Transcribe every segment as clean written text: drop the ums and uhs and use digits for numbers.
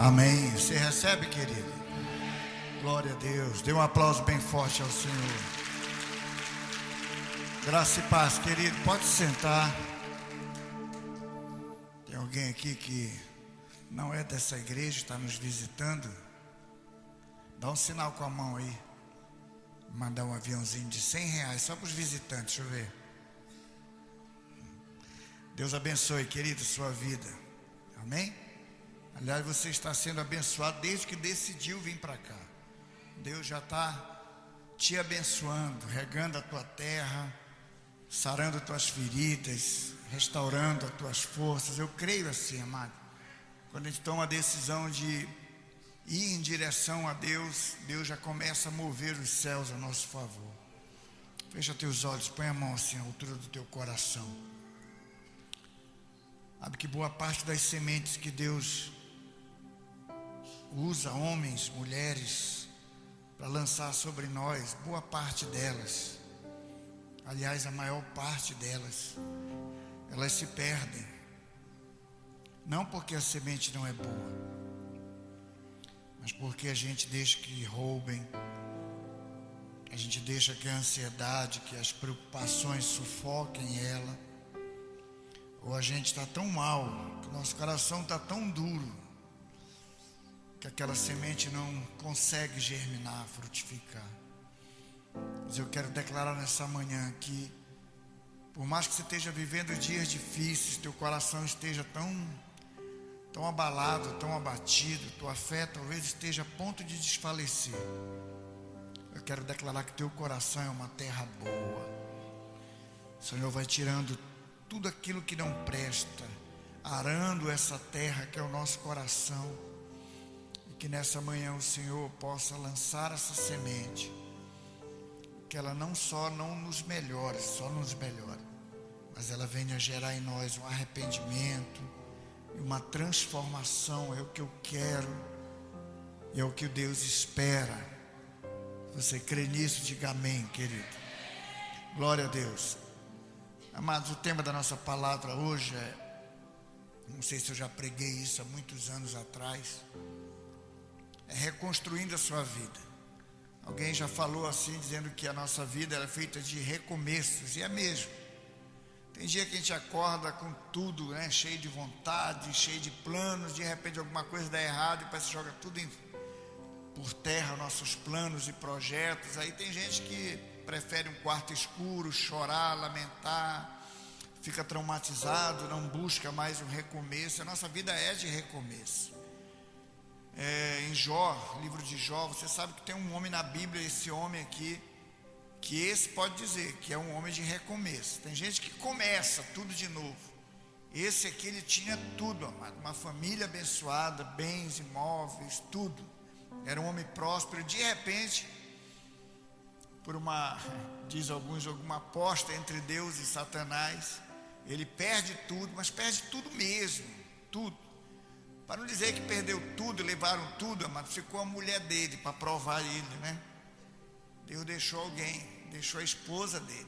Amém. Você recebe, querido? Glória a Deus. Dê um aplauso bem forte ao Senhor. Graça e paz, querido. Pode sentar. Tem alguém aqui que não é dessa igreja, está nos visitando? Dá um sinal com a mão aí. Mandar um aviãozinho de R$100 só para os visitantes, deixa eu ver. Deus abençoe, querido, sua vida. Amém? Aliás, você está sendo abençoado desde que decidiu vir para cá. Deus já está te abençoando, regando a tua terra, sarando as tuas feridas, restaurando as tuas forças. Eu creio assim, amado. Quando a gente toma a decisão de ir em direção a Deus, Deus já começa a mover os céus a nosso favor. Fecha teus olhos, põe a mão assim à altura do teu coração. Sabe que boa parte das sementes que Deus usa, homens, mulheres, para lançar sobre nós, boa parte delas, aliás, a maior parte delas, elas se perdem. Não porque a semente não é boa, mas porque a gente deixa que roubem, a gente deixa que a ansiedade, que as preocupações sufoquem ela, ou a gente está tão mal, que o nosso coração está tão duro, que aquela semente não consegue germinar, frutificar. Mas eu quero declarar nessa manhã que, por mais que você esteja vivendo dias difíceis, teu coração esteja tão abalado, tão abatido, tua fé talvez esteja a ponto de desfalecer, eu quero declarar que teu coração é uma terra boa. O Senhor vai tirando tudo aquilo que não presta, arando essa terra que é o nosso coração, e que nessa manhã o Senhor possa lançar essa semente, que ela não só não nos melhore, mas ela venha gerar em nós um arrependimento, uma transformação. É o que eu quero, e é o que Deus espera. Você crê nisso? Diga amém, querido. Glória a Deus. Amados, o tema da nossa palavra hoje não sei se eu já preguei isso há muitos anos atrás, é reconstruindo a sua vida. Alguém já falou assim, dizendo que a nossa vida era feita de recomeços, e é mesmo. Tem dia que a gente acorda com tudo, né, cheio de vontade, cheio de planos, de repente alguma coisa dá errado e parece que joga tudo por terra, nossos planos e projetos. Aí tem gente que prefere um quarto escuro, chorar, lamentar, fica traumatizado, não busca mais um recomeço. A nossa vida é de recomeço. Em Jó, livro de Jó, você sabe que tem um homem na Bíblia, esse homem aqui, que esse pode dizer que é um homem de recomeço. Tem gente que começa tudo de novo. Esse aqui, ele tinha tudo, amado, uma família abençoada, bens, imóveis, tudo. Era um homem próspero. De repente, por diz alguns, alguma aposta entre Deus e Satanás, ele perde tudo, mas perde tudo mesmo, tudo. Para não dizer que perdeu tudo, levaram tudo, amado, ficou a mulher dele para provar ele, né? Deus deixou alguém, deixou a esposa dele.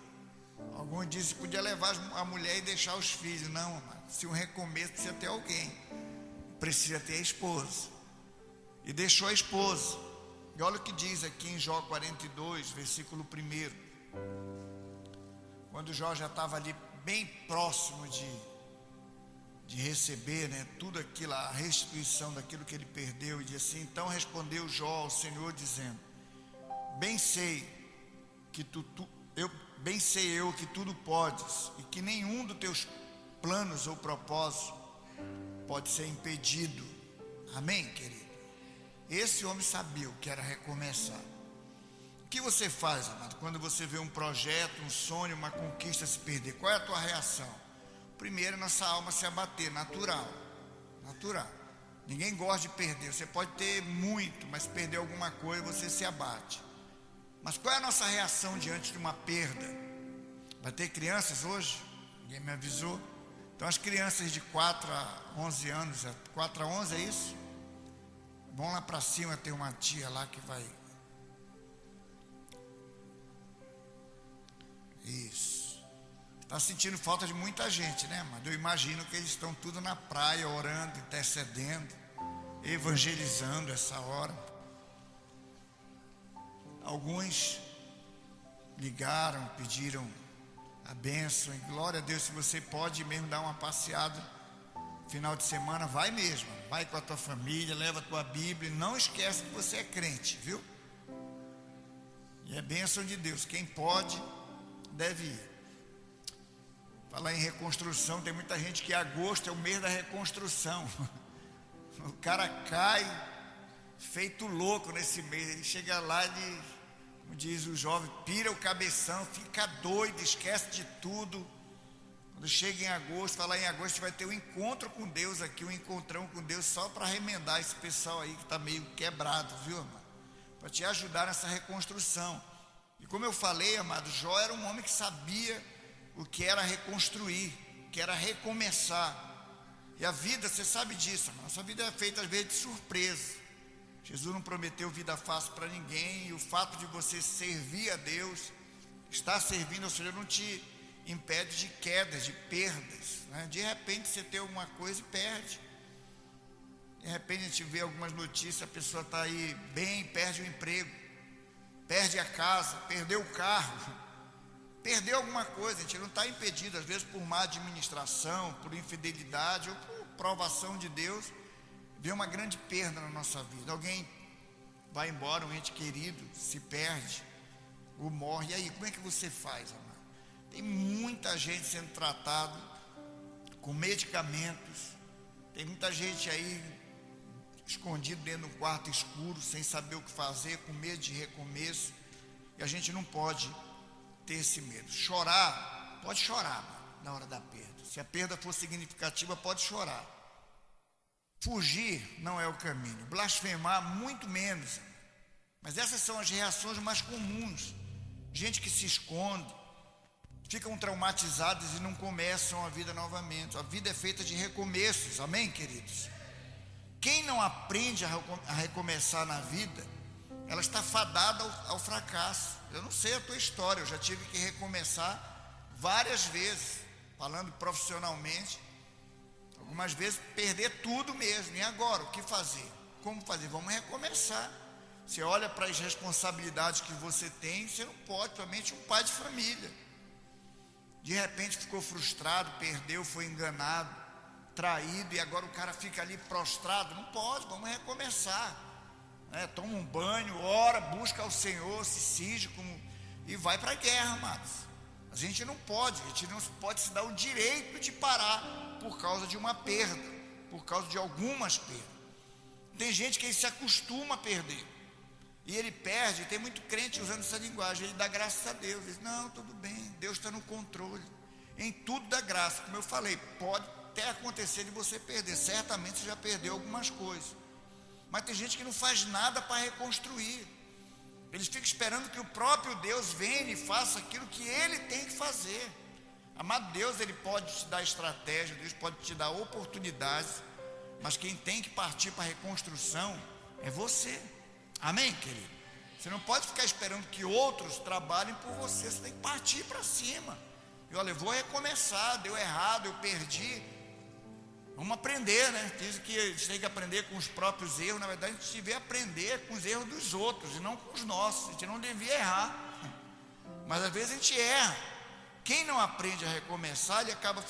Alguns dizem que podia levar a mulher e deixar os filhos. Não, amado, se um recomeço precisa ter alguém, precisa ter a esposa. E deixou a esposa. E olha o que diz aqui em Jó 42, versículo 1. Quando Jó já estava ali bem próximo de receber, né, tudo aquilo, a restituição daquilo que ele perdeu, e diz assim: então respondeu Jó ao Senhor dizendo: bem sei eu que tudo podes, e que nenhum dos teus planos ou propósitos pode ser impedido. Amém, querido? Esse homem sabia o que era recomeçar. O que você faz, amado, quando você vê um projeto, um sonho, uma conquista se perder? Qual é a tua reação? Primeiro, nossa alma se abater, natural. Ninguém gosta de perder. Você pode ter muito, mas perder alguma coisa, você se abate. Mas qual é a nossa reação diante de uma perda? Vai ter crianças hoje? Ninguém me avisou. Então as crianças de 4 a 11 anos, 4 a 11 é isso? Vão lá para cima, tem uma tia lá que vai. Isso. Está sentindo falta de muita gente, né? Mas eu imagino que eles estão tudo na praia, orando, intercedendo. evangelizando essa hora. Alguns ligaram, pediram a bênção, e glória a Deus, se você pode mesmo dar uma passeada final de semana, vai mesmo, vai com a tua família, leva a tua Bíblia, e não esquece que você é crente, viu? E é bênção de Deus, quem pode, deve ir. Falar em reconstrução, tem muita gente que agosto é o mês da reconstrução. O cara cai feito louco nesse mês, ele chega lá e, como diz o jovem, pira o cabeção, fica doido, esquece de tudo. Quando chega em agosto, falar em agosto, vai ter um encontro com Deus aqui, um encontrão com Deus, só para remendar esse pessoal aí que está meio quebrado, viu, amado? Para te ajudar nessa reconstrução. E como eu falei, amado, Jó era um homem que sabia o que era reconstruir, o que era recomeçar. E a vida, você sabe disso, amado, nossa vida é feita às vezes de surpresa. Jesus não prometeu vida fácil para ninguém, e o fato de você servir a Deus, estar servindo ao Senhor, não te impede de quedas, de perdas, né? De repente você tem alguma coisa e perde. De repente a gente vê algumas notícias, a pessoa está aí bem, perde o emprego, perde a casa, perdeu o carro, perdeu alguma coisa. A gente não está impedido, às vezes por má administração, por infidelidade ou por provação de Deus, vê uma grande perda na nossa vida. Alguém vai embora, um ente querido se perde ou morre, e aí como é que você faz, amado? Tem muita gente sendo tratada com medicamentos, tem muita gente aí escondido dentro de um quarto escuro, sem saber o que fazer, com medo de recomeço, e a gente não pode ter esse medo. Chorar, pode chorar, mano, na hora da perda. Se a perda for significativa, pode chorar. Fugir não é o caminho, blasfemar muito menos, mas essas são as reações mais comuns. Gente que se esconde, ficam traumatizados e não começam a vida novamente. A vida é feita de recomeços, amém, queridos? Quem não aprende a recomeçar na vida, ela está fadada ao fracasso. Eu não sei a tua história, eu já tive que recomeçar várias vezes, falando profissionalmente, algumas vezes perder tudo mesmo. E agora, o que fazer? Como fazer? Vamos recomeçar. Você olha para as responsabilidades que você tem, você não pode, principalmente um pai de família. De repente ficou frustrado, perdeu, foi enganado, traído, e agora o cara fica ali prostrado. Não pode, vamos recomeçar, né? Toma um banho, ora, busca ao Senhor, se cinge e vai para a guerra, amados. A gente não pode se dar o direito de parar por causa de uma perda, por causa de algumas perdas. Tem gente que se acostuma a perder, e ele perde. Tem muito crente usando essa linguagem, ele dá graças a Deus, diz, não, tudo bem, Deus está no controle, em tudo dá graça. Como eu falei, pode até acontecer de você perder, certamente você já perdeu algumas coisas, mas tem gente que não faz nada para reconstruir. Eles ficam esperando que o próprio Deus venha e faça aquilo que Ele tem que fazer. Amado, Deus, Ele pode te dar estratégia, Deus pode te dar oportunidades, mas quem tem que partir para a reconstrução é você. Amém, querido? Você não pode ficar esperando que outros trabalhem por você, você tem que partir para cima. E olha, eu vou recomeçar, deu errado, eu perdi. Vamos aprender, né? Diz que a gente tem que aprender com os próprios erros. Na verdade, a gente devia aprender com os erros dos outros e não com os nossos. A gente não devia errar, mas às vezes a gente erra. Quem não aprende a recomeçar, ele acaba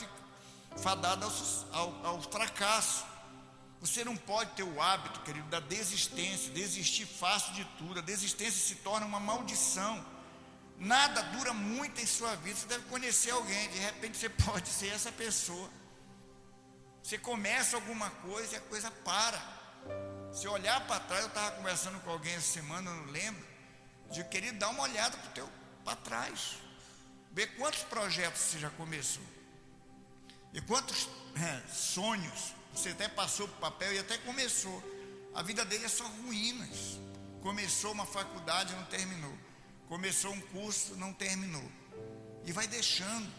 fadado ao fracasso. Você não pode ter o hábito, querido, da desistência, desistir fácil de tudo. A desistência se torna uma maldição. Nada dura muito em sua vida. Você deve conhecer alguém, de repente você pode ser essa pessoa. Você começa alguma coisa e a coisa para. Se olhar para trás, eu estava conversando com alguém essa semana, eu não lembro. Eu digo, querido, dá uma olhada para trás. Vê quantos projetos você já começou. E quantos sonhos você até passou para o papel e até começou. A vida dele é só ruínas. Começou uma faculdade, não terminou. Começou um curso, não terminou. E vai deixando.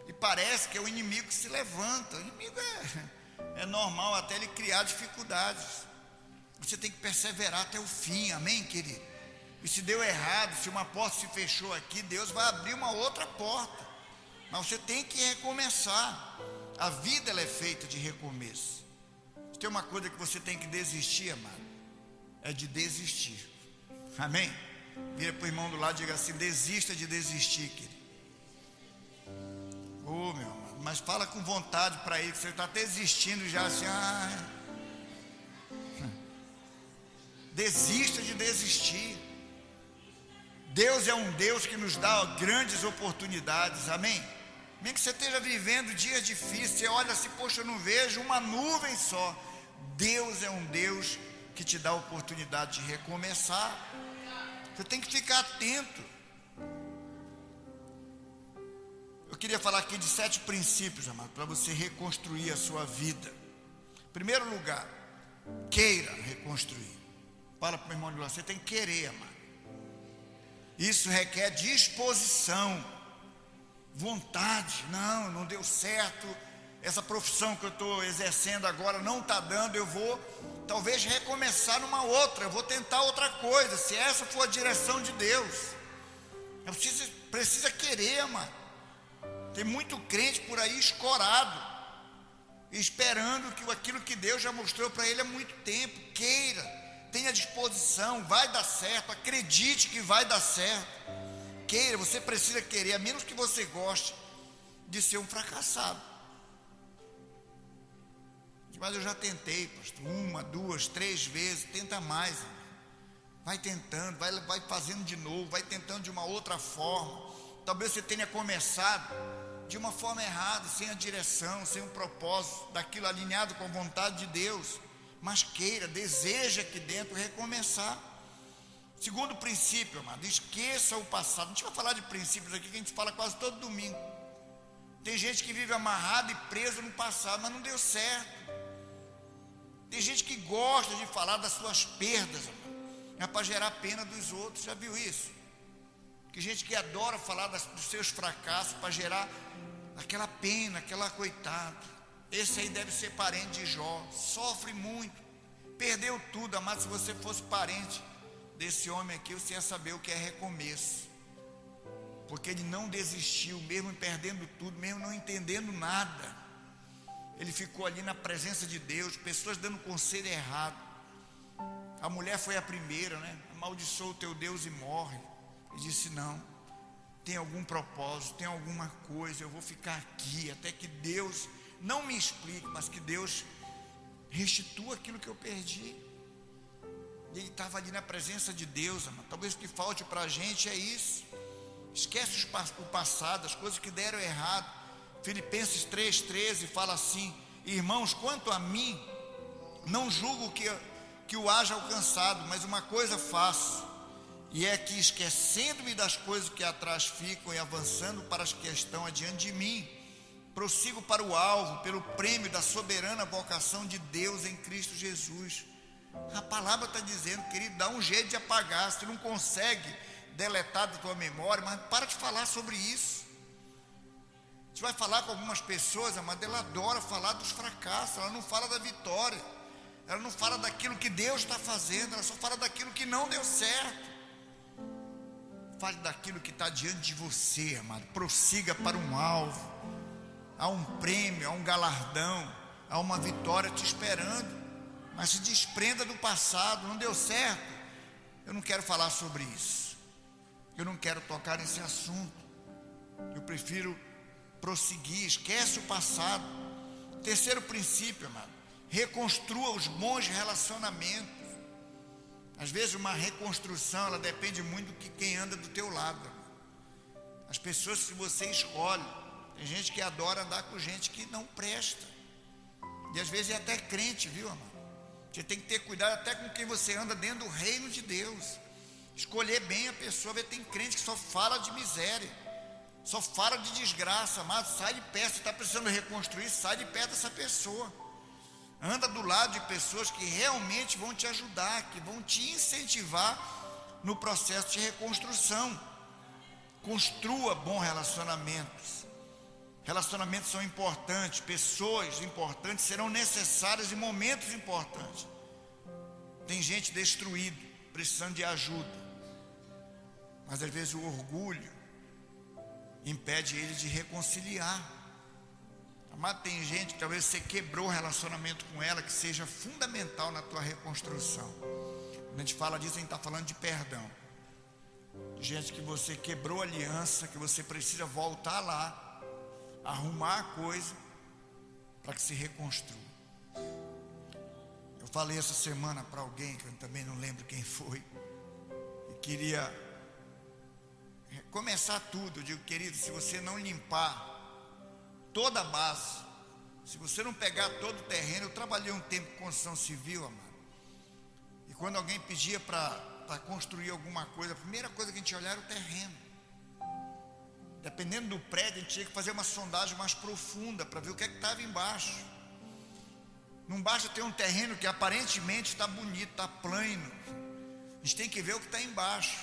E parece que é o inimigo que se levanta. O inimigo é normal até ele criar dificuldades. Você tem que perseverar até o fim, amém, querido? E se deu errado, se uma porta se fechou aqui, Deus vai abrir uma outra porta. Mas você tem que recomeçar. A vida ela é feita de recomeço. Se tem uma coisa que você tem que desistir, amado, é de desistir. Amém? Vira para o irmão do lado e diga assim: desista de desistir, querido. Ô, meu amado, mas fala com vontade para ele, que você está desistindo já assim. Desista de desistir. Deus é um Deus que nos dá grandes oportunidades, amém? Nem que você esteja vivendo dias difíceis, você olha assim, poxa, eu não vejo uma nuvem só. Deus é um Deus que te dá a oportunidade de recomeçar. Você tem que ficar atento. Eu queria falar aqui de 7 princípios, amado, para você reconstruir a sua vida. Em primeiro lugar, queira reconstruir. Fala para o meu irmão de lá, você tem que querer, amado. Isso requer disposição, vontade. Não deu certo, essa profissão que eu estou exercendo agora não está dando, eu vou talvez recomeçar numa outra, eu vou tentar outra coisa, se essa for a direção de Deus. Precisa querer, mano. Tem muito crente por aí escorado, esperando que aquilo que Deus já mostrou para ele há muito tempo. Queira, tenha disposição, vai dar certo, acredite que vai dar certo. Queira, você precisa querer, a menos que você goste de ser um fracassado. Mas eu já tentei, pastor, 1, 2, 3 vezes, tenta mais. Vai tentando, vai fazendo de novo, vai tentando de uma outra forma. Talvez você tenha começado de uma forma errada, sem a direção, sem o propósito, daquilo alinhado com a vontade de Deus. Mas queira, deseja aqui dentro recomeçar. Segundo princípio, amado, esqueça o passado. A gente vai falar de princípios aqui que a gente fala quase todo domingo. Tem gente que vive amarrado e preso no passado, mas não deu certo. Tem gente que gosta de falar das suas perdas, amado, é para gerar pena dos outros. Já viu isso? Tem gente que adora falar dos seus fracassos para gerar aquela pena, aquela coitada. Esse aí deve ser parente de Jó, sofre muito, perdeu tudo, amado. Se você fosse parente desse homem aqui, você ia saber o que é recomeço, porque ele não desistiu, mesmo perdendo tudo, mesmo não entendendo nada. Ele ficou ali na presença de Deus, pessoas dando conselho errado. A mulher foi a primeira, né? Amaldiçoa o teu Deus e morre. Ele disse: não, tem algum propósito, tem alguma coisa, eu vou ficar aqui até que Deus não me explique, mas que Deus restitua aquilo que eu perdi. E ele estava ali na presença de Deus, amado. Talvez o que falte para a gente é isso. Esquece o passado, as coisas que deram errado. Filipenses 3,13 fala assim: irmãos, quanto a mim, não julgo que o haja alcançado, mas uma coisa faço, e é que, esquecendo-me das coisas que atrás ficam e avançando para as que estão adiante de mim, prossigo para o alvo, pelo prêmio da soberana vocação de Deus em Cristo Jesus. A palavra está dizendo, querido, dá um jeito de apagar. Se não consegue deletar da tua memória, mas para de falar sobre isso. A gente vai falar com algumas pessoas, mas ela adora falar dos fracassos, ela não fala da vitória, ela não fala daquilo que Deus está fazendo, ela só fala daquilo que não deu certo. Fale daquilo que está diante de você, amado. Prossiga para um alvo. Há um prêmio, há um galardão, há uma vitória te esperando. Mas se desprenda do passado. Não deu certo, eu não quero falar sobre isso, eu não quero tocar nesse assunto. Eu prefiro prosseguir. Esquece o passado. Terceiro princípio, amado: reconstrua os bons relacionamentos. Às vezes uma reconstrução, ela depende muito de quem anda do teu lado. As pessoas que você escolhe. Tem gente que adora andar com gente que não presta, e às vezes é até crente, viu, amado? Você tem que ter cuidado até com quem você anda dentro do reino de Deus. Escolher bem a pessoa. Tem crente que só fala de miséria, só fala de desgraça, amado. Sai de perto. Se está precisando reconstruir, sai de perto dessa pessoa. Anda do lado de pessoas que realmente vão te ajudar, que vão te incentivar no processo de reconstrução. Construa bons relacionamentos. Relacionamentos são importantes, pessoas importantes serão necessárias em momentos importantes. Tem gente destruída, precisando de ajuda, mas às vezes o orgulho impede ele de reconciliar. Amado, tem gente que talvez você quebrou o relacionamento com ela, que seja fundamental na tua reconstrução. Quando a gente fala disso, a gente está falando de perdão. Gente que você quebrou a aliança, que você precisa voltar lá, arrumar a coisa, para que se reconstrua. Eu falei essa semana para alguém, que eu também não lembro quem foi, e queria começar tudo. Eu digo, querido, se você não limpar toda a base, se você não pegar todo o terreno, eu trabalhei um tempo com construção civil, amado, e quando alguém pedia para construir alguma coisa, a primeira coisa que a gente olhava era o terreno. Dependendo do prédio, a gente tinha que fazer uma sondagem mais profunda para ver o que é que estava embaixo. Não basta ter um terreno que aparentemente está bonito, está plano. A gente tem que ver o que está embaixo.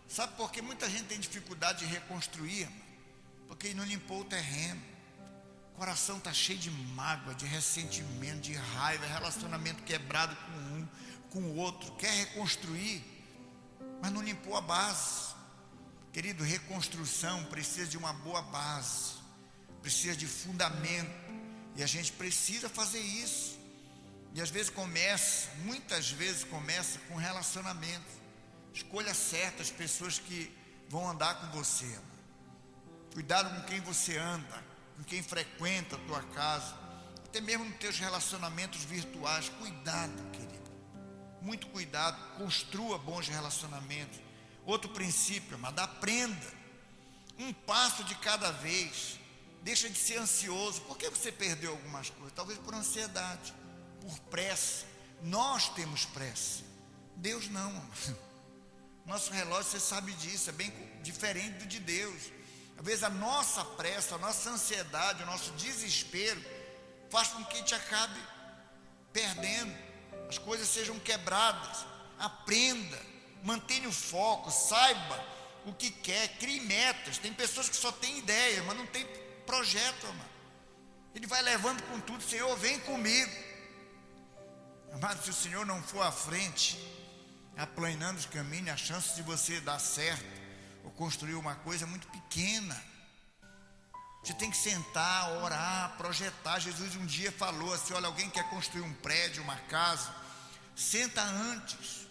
Sabe por que muita gente tem dificuldade de reconstruir? Porque não limpou o terreno. O coração está cheio de mágoa, de ressentimento, de raiva, relacionamento quebrado com um, com o outro. Quer reconstruir, mas não limpou a base. Querido, reconstrução precisa de uma boa base, precisa de fundamento, e a gente precisa fazer isso. E às vezes muitas vezes começa com relacionamento. Escolha certas pessoas que vão andar com você. Cuidado com quem você anda, com quem frequenta a tua casa, até mesmo nos teus relacionamentos virtuais. Cuidado, querido, muito cuidado. Construa bons relacionamentos. Outro princípio, amado, aprenda um passo de cada vez. Deixa de ser ansioso. Por que você perdeu algumas coisas? Talvez por ansiedade, por pressa. Nós temos pressa, Deus não, amado. Nosso relógio, você sabe disso, é bem diferente do de Deus. Às vezes a nossa pressa, a nossa ansiedade, o nosso desespero faz com que a gente acabe perdendo, as coisas sejam quebradas. Aprenda, mantenha o foco, saiba o que quer, crie metas. Tem pessoas que só têm ideia, mas não tem projeto, amado. Ele vai levando com tudo. Senhor, vem comigo. Amado, se o Senhor não for à frente, aplanando os caminhos, a chance de você dar certo ou construir uma coisa é muito pequena. Você tem que sentar, orar, projetar. Jesus um dia falou assim: olha, alguém quer construir um prédio, uma casa, senta antes,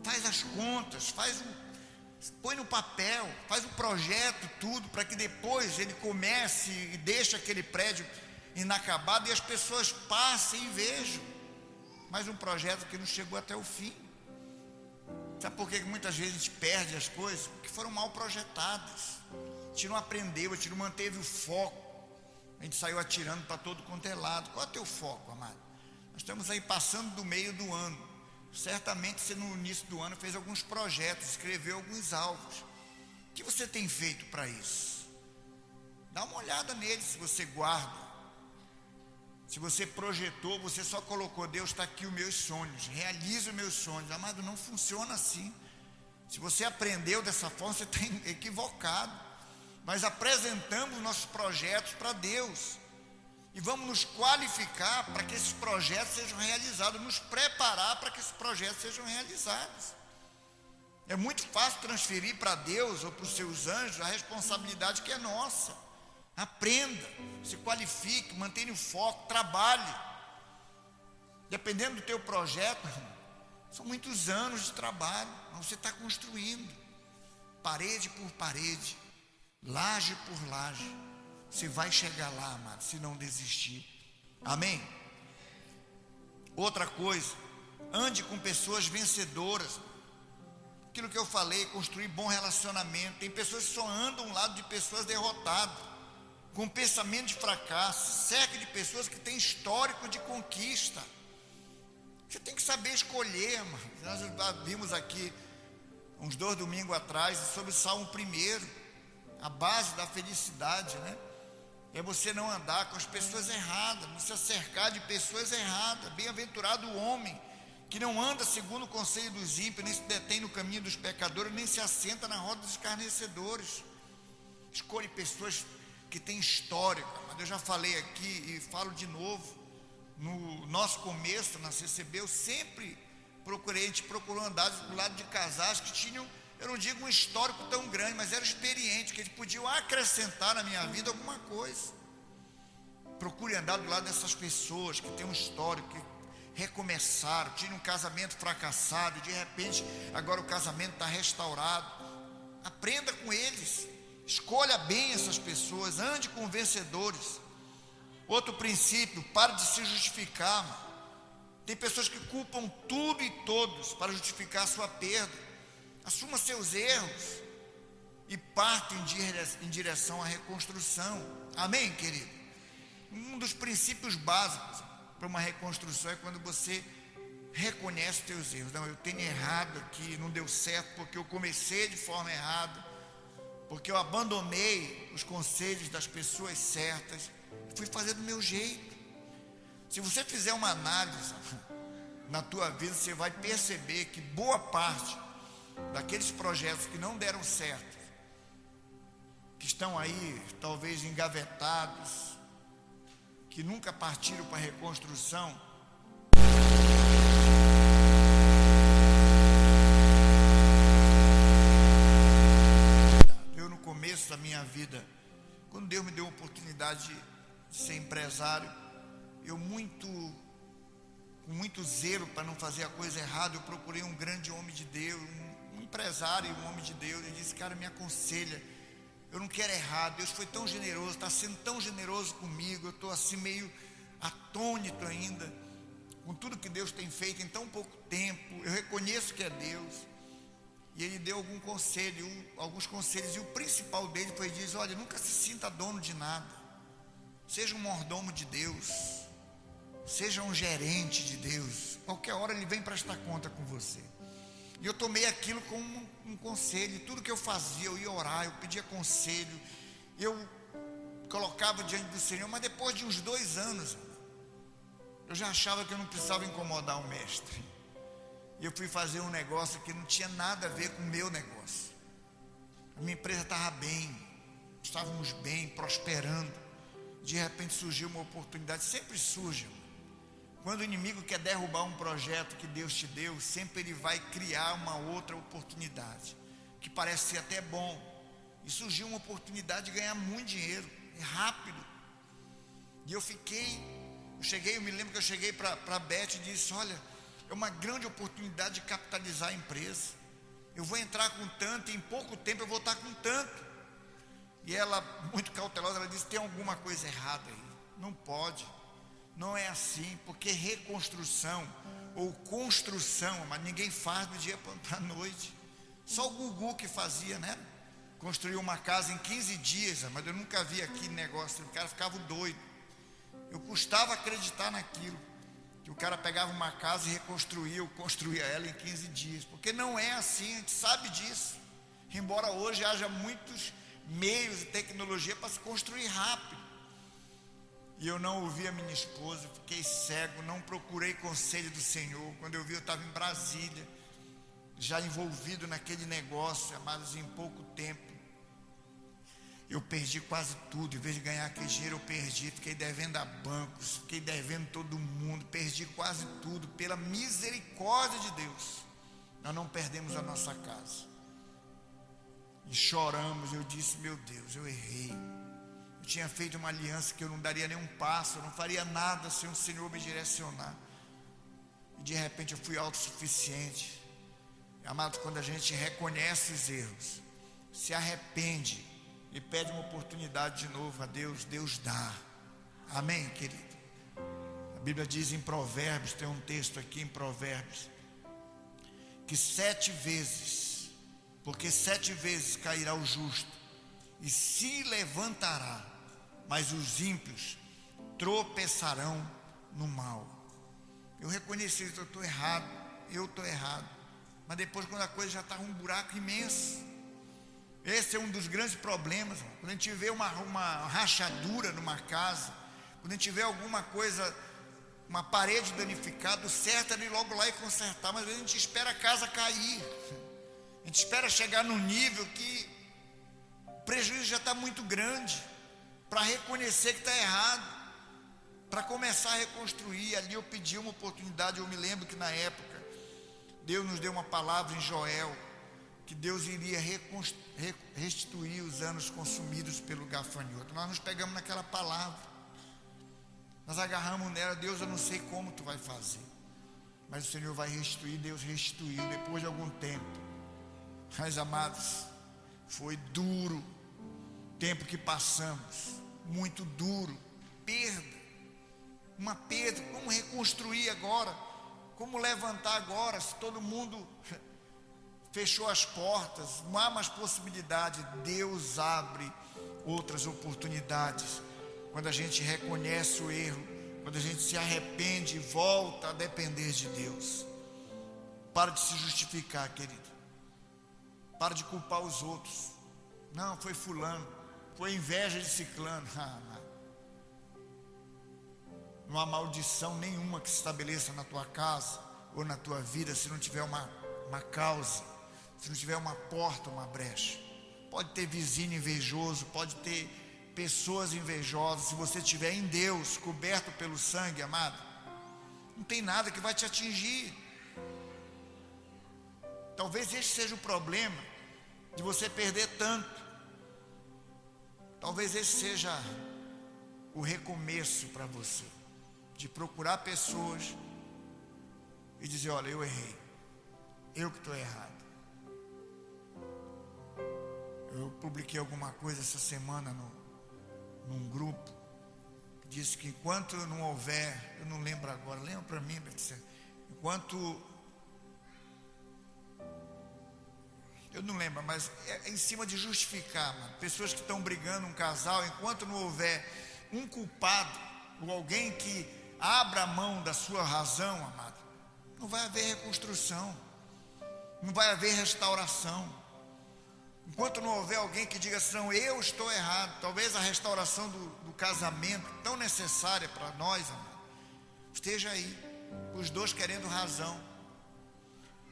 faz as contas, põe no papel, faz o projeto, tudo, para que depois ele comece e deixe aquele prédio inacabado e as pessoas passem e vejam. Mas um projeto que não chegou até o fim. Sabe por que muitas vezes a gente perde as coisas? Porque foram mal projetadas. A gente não aprendeu, a gente não manteve o foco. A gente saiu atirando para todo quanto é lado. Qual é o teu foco, amado? Nós estamos aí passando do meio do ano. Certamente você no início do ano fez alguns projetos, escreveu alguns alvos. O que você tem feito para isso? Dá uma olhada neles, se você guarda. Se você projetou, você só colocou: Deus, está aqui os meus sonhos, realiza os meus sonhos. Amado, não funciona assim. Se você aprendeu dessa forma, você está equivocado. Nós apresentamos nossos projetos para Deus e vamos nos qualificar para que esses projetos sejam realizados, nos preparar para que esses projetos sejam realizados. É muito fácil transferir para Deus ou para os seus anjos a responsabilidade que é nossa. Aprenda, se qualifique, mantenha o foco, trabalhe. Dependendo do teu projeto, são muitos anos de trabalho, mas você está construindo, parede por parede, laje por laje. Você vai chegar lá, amado, se não desistir. Amém? Outra coisa, ande com pessoas vencedoras. Aquilo que eu falei, construir bom relacionamento. Tem pessoas que só andam ao lado de pessoas derrotadas, com pensamento de fracasso. Cerca de pessoas que têm histórico de conquista. Você tem que saber escolher, mano. Nós vimos aqui uns 2 domingos atrás sobre o Salmo 1, a base da felicidade, né? É você não andar com as pessoas erradas, não se cercar de pessoas erradas. Bem-aventurado o homem que não anda segundo o conselho dos ímpios, nem se detém no caminho dos pecadores, nem se assenta na roda dos escarnecedores. Escolhe pessoas que têm histórico. Eu já falei aqui e falo de novo. No nosso começo, na CCB, eu sempre procurei, a gente procurou andar do lado de casais que tinham, eu não digo um histórico tão grande, mas eram experientes, que eles podiam acrescentar na minha vida alguma coisa. Procure andar do lado dessas pessoas que têm um histórico, que recomeçaram, tinham um casamento fracassado e de repente agora o casamento está restaurado. Aprenda com eles, escolha bem essas pessoas, ande com vencedores. Outro princípio, pare de se justificar. Tem pessoas que culpam tudo e todos para justificar a sua perda. Assuma seus erros e parta em direção à reconstrução. Amém, querido? Um dos princípios básicos para uma reconstrução é quando você reconhece os teus erros. Não, eu tenho errado aqui, não deu certo porque eu comecei de forma errada, porque eu abandonei os conselhos das pessoas certas, fui fazer do meu jeito. Se você fizer uma análise na tua vida, você vai perceber que boa parte daqueles projetos que não deram certo, que estão aí talvez engavetados, que nunca partiram para a reconstrução, eu no começo da minha vida, quando Deus me deu a oportunidade de ser empresário, eu com muito zelo para não fazer a coisa errada, eu procurei um grande homem de Deus, um empresário e um homem de Deus, e disse: cara, me aconselha, eu não quero errar, Deus foi tão generoso, está sendo tão generoso comigo, eu estou assim meio atônito ainda, com tudo que Deus tem feito em tão pouco tempo, eu reconheço que é Deus. E ele deu alguns conselhos, e o principal dele foi: diz, olha, nunca se sinta dono de nada, seja um mordomo de Deus, seja um gerente de Deus, qualquer hora ele vem prestar conta com você. E eu tomei aquilo como um conselho. Tudo que eu fazia, eu ia orar, eu pedia conselho, eu colocava diante do Senhor. Mas depois de uns 2 anos, eu já achava que eu não precisava incomodar o mestre. E eu fui fazer um negócio que não tinha nada a ver com o meu negócio. A minha empresa estava bem, estávamos bem, prosperando. De repente surgiu uma oportunidade, sempre surge. Quando o inimigo quer derrubar um projeto que Deus te deu, sempre ele vai criar uma outra oportunidade, que parece ser até bom. E surgiu uma oportunidade de ganhar muito dinheiro, rápido. E eu me lembro que eu cheguei para a Beth e disse: olha, é uma grande oportunidade de capitalizar a empresa. Eu vou entrar com tanto, e em pouco tempo eu vou estar com tanto. E ela, muito cautelosa, ela disse: tem alguma coisa errada aí, não pode. Não é assim, porque reconstrução ou construção, mas ninguém faz do dia para a noite. Só o Gugu que fazia, né? Construiu uma casa em 15 dias, mas eu nunca vi aqui negócio, o cara ficava doido. Eu custava acreditar naquilo, que o cara pegava uma casa e construía ela em 15 dias, porque não é assim, a gente sabe disso. Embora hoje haja muitos meios e tecnologia para se construir rápido. E eu não ouvi a minha esposa, fiquei cego, não procurei conselho do Senhor. Quando eu vi, eu estava em Brasília, já envolvido naquele negócio, amados, em pouco tempo. Eu perdi quase tudo. Em vez de ganhar aquele dinheiro, eu perdi. Fiquei devendo a bancos, fiquei devendo todo mundo, perdi quase tudo. Pela misericórdia de Deus, nós não perdemos a nossa casa. E choramos. Eu disse: meu Deus, eu errei. Eu tinha feito uma aliança que eu não daria nenhum passo, eu não faria nada sem o Senhor me direcionar. E de repente eu fui autossuficiente. Amados, quando a gente reconhece os erros, se arrepende e pede uma oportunidade de novo a Deus, Deus dá. Amém, querido? A Bíblia diz em Provérbios, tem um texto aqui em Provérbios, que 7 vezes, porque 7 vezes cairá o justo e se levantará, mas os ímpios tropeçarão no mal. Eu reconheci isso, eu estou errado, mas depois, quando a coisa já está um buraco imenso, esse é um dos grandes problemas. Quando a gente vê uma rachadura numa casa, quando a gente vê alguma coisa, uma parede danificada, o certo é ir logo lá e consertar, mas às vezes a gente espera a casa cair, a gente espera chegar num nível que o prejuízo já está muito grande, para reconhecer que está errado, para começar a reconstruir. Ali eu pedi uma oportunidade. Eu me lembro que na época Deus nos deu uma palavra em Joel, que Deus iria restituir os anos consumidos pelo gafanhoto. Nós nos pegamos naquela palavra, Nós agarramos nela, Deus, eu não sei como tu vai fazer, mas o Senhor vai restituir. Deus restituiu depois de algum tempo. Mas, amados, foi duro o tempo que passamos, muito duro, perda, uma perda. Como reconstruir agora? Como levantar agora, se todo mundo fechou as portas, não há mais possibilidade? Deus abre outras oportunidades, quando a gente reconhece o erro, quando a gente se arrepende e volta a depender de Deus. Para de se justificar, querido. Para de culpar os outros. Não, foi fulano, foi inveja de ciclano. Não há maldição nenhuma que se estabeleça na tua casa ou na tua vida se não tiver uma causa, se não tiver uma porta, uma brecha. Pode ter vizinho invejoso, pode ter pessoas invejosas. Se você estiver em Deus, coberto pelo sangue, amado, não tem nada que vai te atingir. Talvez esse seja o problema de você perder tanto. Talvez esse seja o recomeço para você, de procurar pessoas e dizer: olha, eu errei, eu que estou errado. Eu publiquei alguma coisa essa semana num grupo, que disse que enquanto não houver, eu não lembro agora, lembra para mim, enquanto, eu não lembro, mas é em cima de justificar, mano. Pessoas que estão brigando, um casal, enquanto não houver um culpado, ou alguém que abra a mão da sua razão, amado, não vai haver reconstrução, não vai haver restauração. Enquanto não houver alguém que diga assim: não, eu estou errado. Talvez a restauração do casamento, tão necessária para nós, amado, esteja aí, os dois querendo razão,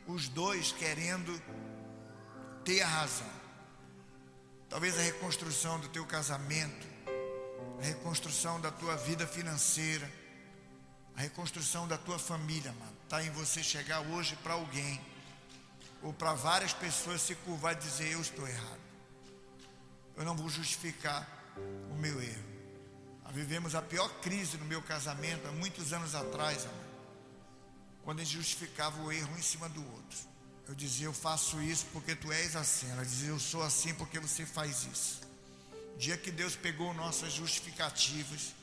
os dois querendo ter a razão. Talvez a reconstrução do teu casamento, a reconstrução da tua vida financeira, a reconstrução da tua família, mano, está em você chegar hoje para alguém, ou para várias pessoas, se curvar e dizer: eu estou errado, eu não vou justificar o meu erro. Nós vivemos a pior crise no meu casamento há muitos anos atrás, amor, quando a gente justificava o erro um em cima do outro. Eu dizia: eu faço isso porque tu és assim. Ela dizia: eu sou assim porque você faz isso. O dia que Deus pegou nossas justificativas,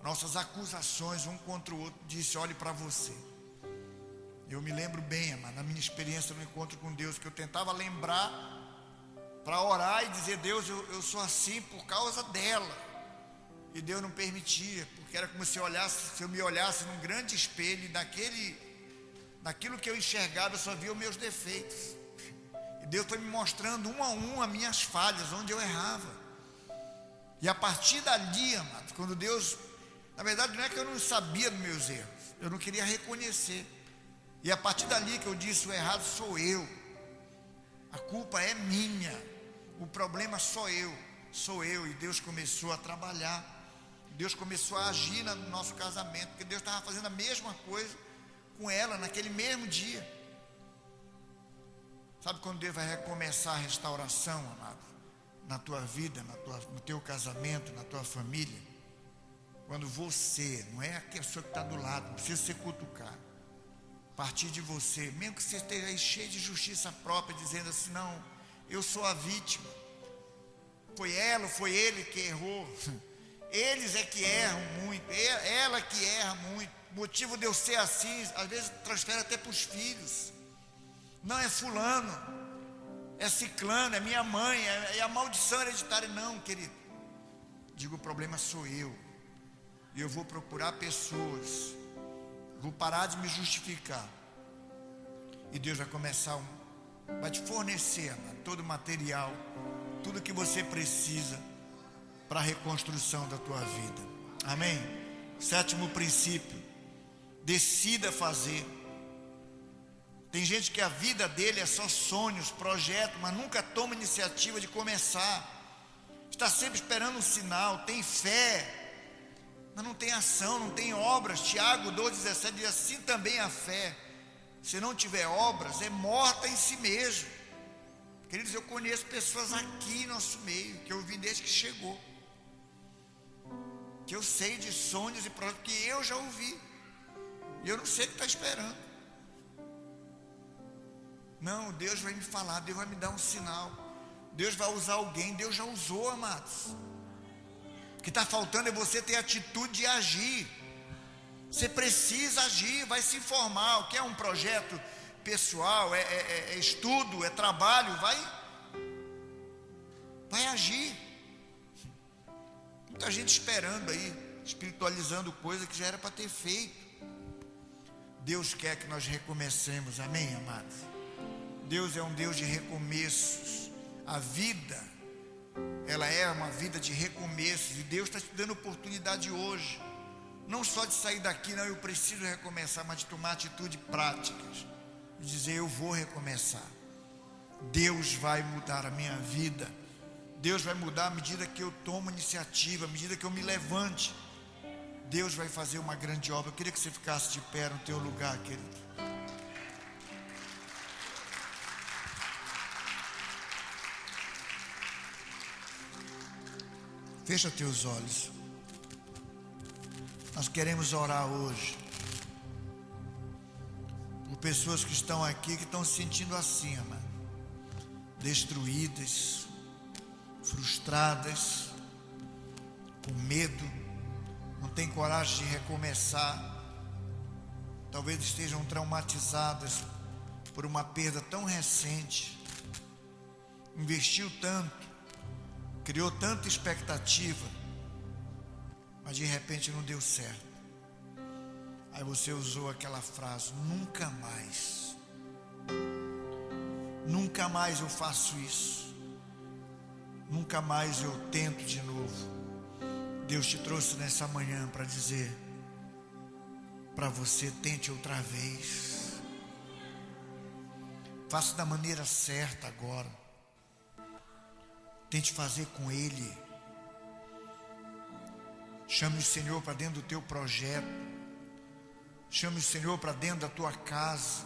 nossas acusações um contra o outro, disse: olhe para você. Eu me lembro bem, amado, na minha experiência no encontro com Deus, que eu tentava lembrar para orar e dizer: Deus, eu sou assim por causa dela. E Deus não permitia, porque era como se eu me olhasse num grande espelho, e naquilo que eu enxergava eu só via os meus defeitos. E Deus foi me mostrando um a um as minhas falhas, onde eu errava. E a partir dali, amado, quando Deus, na verdade não é que eu não sabia dos meus erros, eu não queria reconhecer. E a partir dali que eu disse: o errado sou eu, a culpa é minha, o problema sou eu. E Deus começou a trabalhar, Deus começou a agir no nosso casamento, porque Deus estava fazendo a mesma coisa com ela naquele mesmo dia. Sabe quando Deus vai recomeçar a restauração, amado, na tua vida, no teu casamento, na tua família? Quando você, não é a pessoa que está do lado, não precisa ser cutucado, a partir de você, mesmo que você esteja aí cheio de justiça própria, dizendo assim: não, eu sou a vítima, foi ela, foi ele que errou, eles é que erram muito, ela que erra muito. O motivo de eu ser assim, às vezes transfere até para os filhos. Não, é fulano, é ciclano, é minha mãe, é a maldição hereditária. Não, querido, digo: o problema sou eu, e eu vou procurar pessoas, vou parar de me justificar, e Deus vai começar vai te fornecer, amado, todo o material, tudo que você precisa para a reconstrução da tua vida. Amém? Sétimo princípio: decida fazer. Tem gente que a vida dele é só sonhos, projetos, mas nunca toma iniciativa de começar. Está sempre esperando um sinal, tem fé, mas não tem ação, não tem obras. Tiago 2,17 diz: assim também a fé, se não tiver obras, é morta em si mesmo. Queridos, eu conheço pessoas aqui em nosso meio, que eu vi desde que chegou, que eu sei de sonhos e projetos que eu já ouvi, e eu não sei o que está esperando. Não, Deus vai me falar, Deus vai me dar um sinal, Deus vai usar alguém. Deus já usou, amados. O que está faltando é você ter atitude de agir. Você precisa agir, vai se informar. O que é um projeto pessoal, é estudo, é trabalho, vai agir. Muita gente esperando aí, espiritualizando coisa que já era para ter feito. Deus quer que nós recomecemos, amém, amados? Deus é um Deus de recomeços. A vida, ela é uma vida de recomeços, e Deus está te dando oportunidade hoje, não só de sair daqui, não, eu preciso recomeçar, mas de tomar atitudes práticas, de dizer, eu vou recomeçar. Deus vai mudar a minha vida, Deus vai mudar à medida que eu tomo iniciativa, à medida que eu me levante. Deus vai fazer uma grande obra. Eu queria que você ficasse de pé no teu lugar, querido. Fecha teus olhos. Nós queremos orar hoje por pessoas que estão aqui, que estão se sentindo assim, amado, destruídas, frustradas, com medo, não tem coragem de recomeçar, talvez estejam traumatizadas por uma perda tão recente, investiu tanto, criou tanta expectativa, mas de repente não deu certo. Aí você usou aquela frase, nunca mais eu faço isso, nunca mais eu tento de novo. Deus te trouxe nessa manhã para dizer para você, tente outra vez, faça da maneira certa agora, tente fazer com Ele. Chame o Senhor para dentro do teu projeto, chame o Senhor para dentro da tua casa.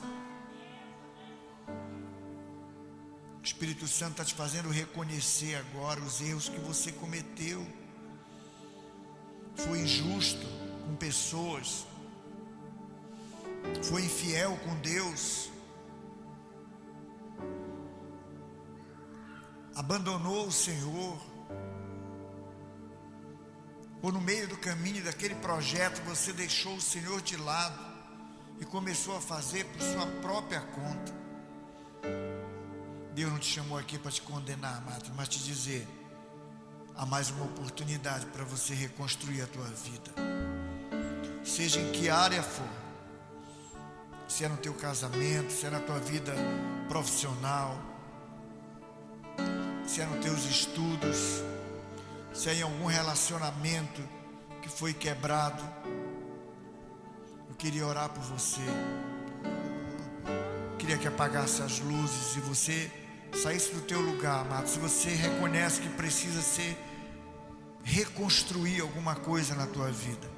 O Espírito Santo está te fazendo reconhecer agora os erros que você cometeu. Foi injusto com pessoas, foi infiel com Deus, abandonou o Senhor, ou no meio do caminho daquele projeto você deixou o Senhor de lado e começou a fazer por sua própria conta. Deus não te chamou aqui para te condenar, amado, mas te dizer, há mais uma oportunidade para você reconstruir a tua vida, seja em que área for, se é no teu casamento, se é na tua vida profissional, se é nos teus estudos, se é em algum relacionamento que foi quebrado. Eu queria orar por você, queria que apagasse as luzes e você saísse do teu lugar, amado. Se você reconhece que precisa reconstruir alguma coisa na tua vida,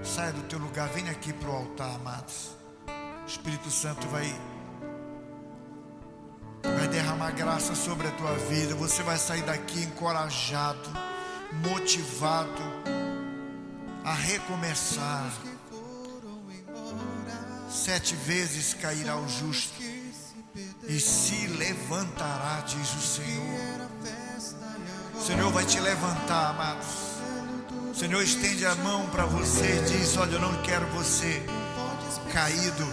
saia do teu lugar, venha aqui para o altar, amados. O Espírito Santo vai derramar graça sobre a tua vida. Você vai sair daqui encorajado, motivado a recomeçar. 7 vezes cairá o justo e se levantará, diz o Senhor. O Senhor vai te levantar, amados. O Senhor estende a mão para você e diz, olha, eu não quero você caído,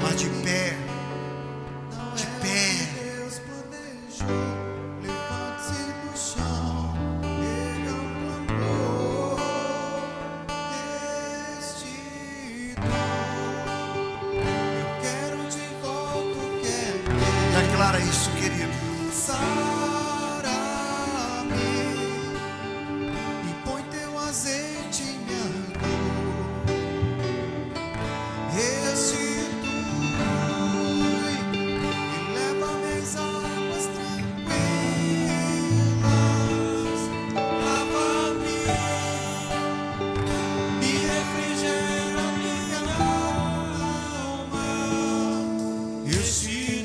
mas de pé, de pé. Declara isso, querido. Sara-me e põe teu azeite em minha cor. Restitui e leva-me às águas tranquilas. Lava-me e refrigera minha alma. Restitui.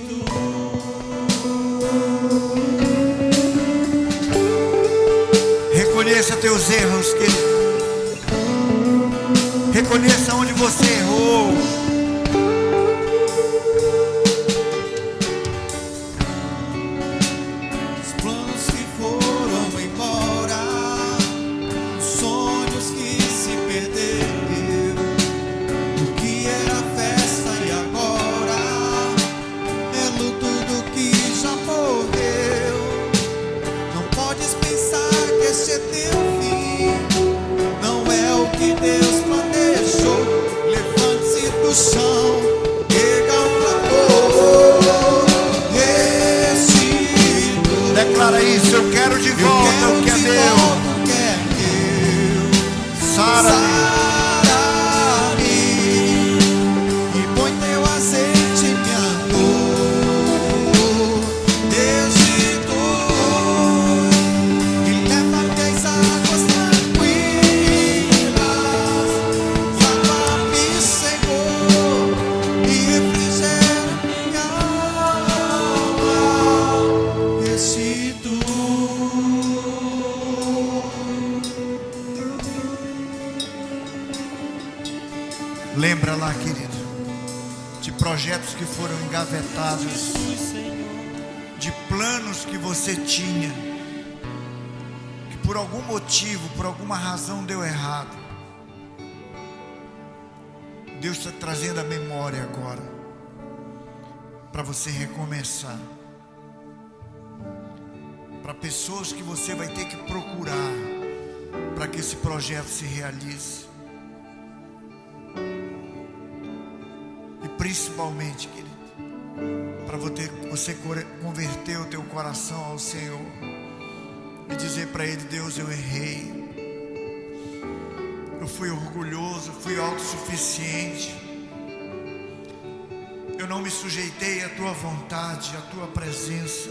declara isso: eu quero de volta o que é meu. Sara-me. Lembra lá, querido, de projetos que foram engavetados, de planos que você tinha, que por algum motivo, por alguma razão deu errado. Deus está trazendo a memória agora, para você recomeçar, para pessoas que você vai ter que procurar, para que esse projeto se realize. E principalmente, querido, para você converter o teu coração ao Senhor e dizer para Ele: Deus, eu errei, eu fui orgulhoso, fui autossuficiente, eu não me sujeitei à tua vontade, à tua presença,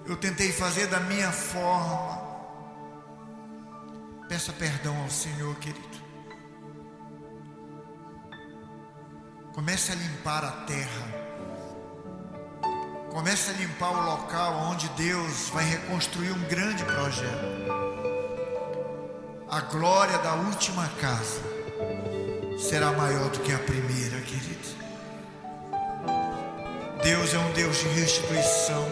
eu tentei fazer da minha forma. Peça perdão ao Senhor, querido. Comece a limpar a terra. Comece a limpar o local onde Deus vai reconstruir um grande projeto. A glória da última casa será maior do que a primeira, querido. Deus é um Deus de restituição.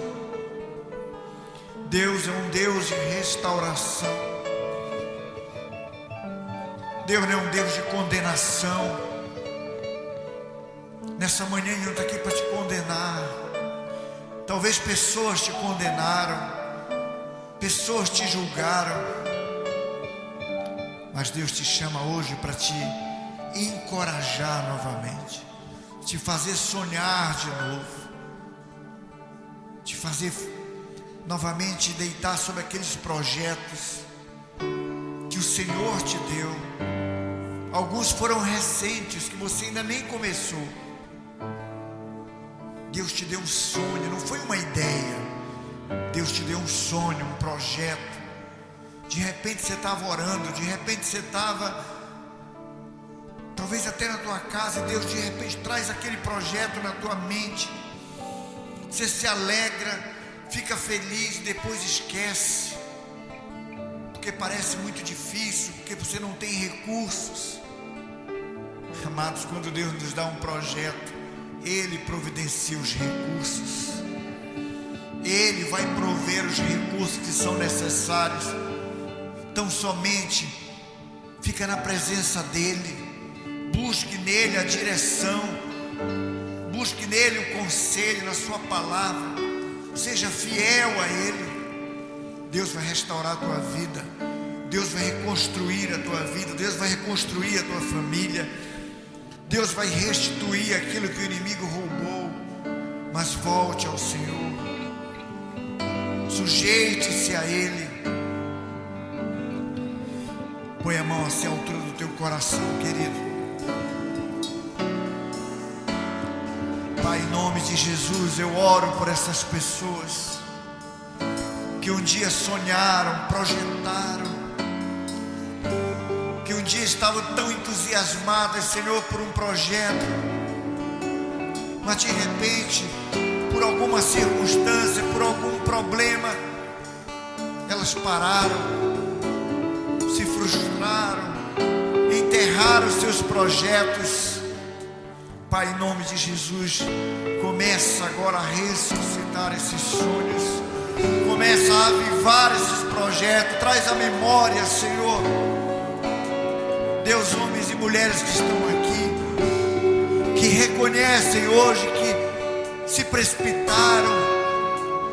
Deus é um Deus de restauração. Deus não é um Deus de condenação. Nessa manhã Ele não está aqui para te condenar. Talvez pessoas te condenaram, pessoas te julgaram, mas Deus te chama hoje para te encorajar novamente, te fazer sonhar de novo, te fazer novamente deitar sobre aqueles projetos que o Senhor te deu. Alguns foram recentes, que você ainda nem começou. Deus te deu um sonho, não foi uma ideia. Deus te deu um sonho, um projeto. De repente você estava orando, de repente você estava, talvez até na tua casa, e Deus de repente traz aquele projeto na tua mente. Você se alegra, fica feliz, depois esquece, porque parece muito difícil, porque você não tem recursos. Amados, quando Deus nos dá um projeto, Ele providencia os recursos. Ele vai prover os recursos que são necessários. Então somente fica na presença dEle. Busque nele a direção. Busque nele o conselho, na sua palavra. Seja fiel a Ele. Deus vai restaurar a tua vida. Deus vai reconstruir a tua vida. Deus vai reconstruir a tua família. Deus vai restituir aquilo que o inimigo roubou. Mas volte ao Senhor. Sujeite-se a Ele. Põe a mão assim à altura do teu coração, querido. Pai, em nome de Jesus, eu oro por essas pessoas que um dia sonharam, projetaram, que um dia estavam tão entusiasmadas, Senhor, por um projeto, mas de repente, por alguma circunstância, por algum problema, elas pararam, se frustraram, enterraram seus projetos. Pai, em nome de Jesus, começa agora a ressuscitar esses sonhos, começa a avivar esses projetos, traz a memória, Senhor. Deus, homens e mulheres que estão aqui, que reconhecem hoje que se precipitaram,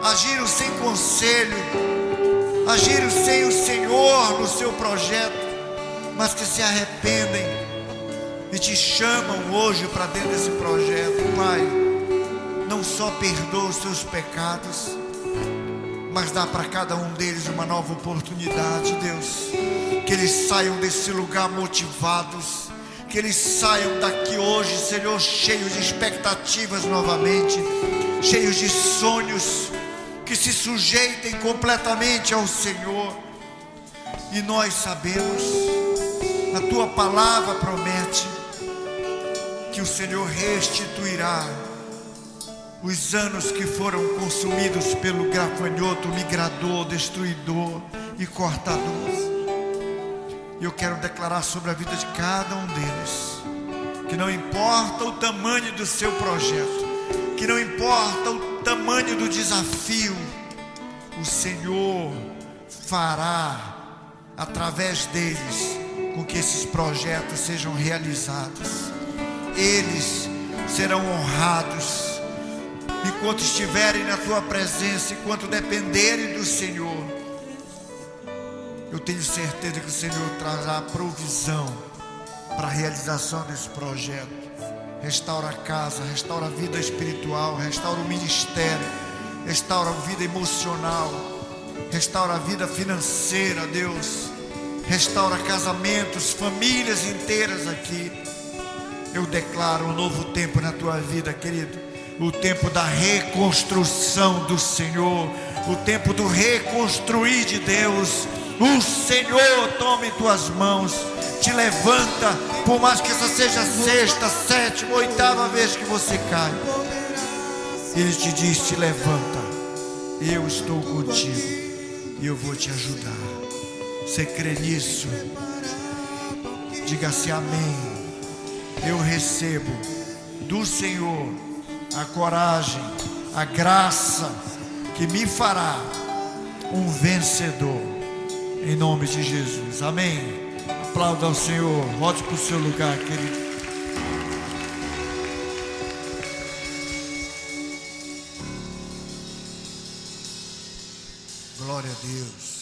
agiram sem conselho, agiram sem o Senhor no seu projeto, mas que se arrependem e te chamam hoje para dentro desse projeto. Pai, não só perdoa os seus pecados, mas dá para cada um deles uma nova oportunidade, Deus. Que eles saiam desse lugar motivados, que eles saiam daqui hoje, Senhor, cheios de expectativas novamente, cheios de sonhos, que se sujeitem completamente ao Senhor. E nós sabemos, a Tua palavra promete que o Senhor restituirá os anos que foram consumidos pelo gafanhoto, migrador, destruidor e cortador. E eu quero declarar sobre a vida de cada um deles, que não importa o tamanho do seu projeto, que não importa o tamanho do desafio, o Senhor fará através deles com que esses projetos sejam realizados. Eles serão honrados enquanto estiverem na Tua presença, enquanto dependerem do Senhor. Eu tenho certeza que o Senhor trará provisão para a realização desse projeto. Restaura a casa, restaura a vida espiritual, restaura o ministério, restaura a vida emocional, restaura a vida financeira, Deus. Restaura casamentos, famílias inteiras aqui. Eu declaro um novo tempo na tua vida, querido. O tempo da reconstrução do Senhor, o tempo do reconstruir de Deus. O Senhor toma em tuas mãos, te levanta, por mais que essa seja a sexta, sétima, oitava vez que você cai. Ele te diz: te levanta, eu estou contigo e eu vou te ajudar. Você crê nisso? Diga-se amém. Eu recebo do Senhor a coragem, a graça que me fará um vencedor, em nome de Jesus, amém. Aplauda ao Senhor, volte para o seu lugar, querido. Glória a Deus.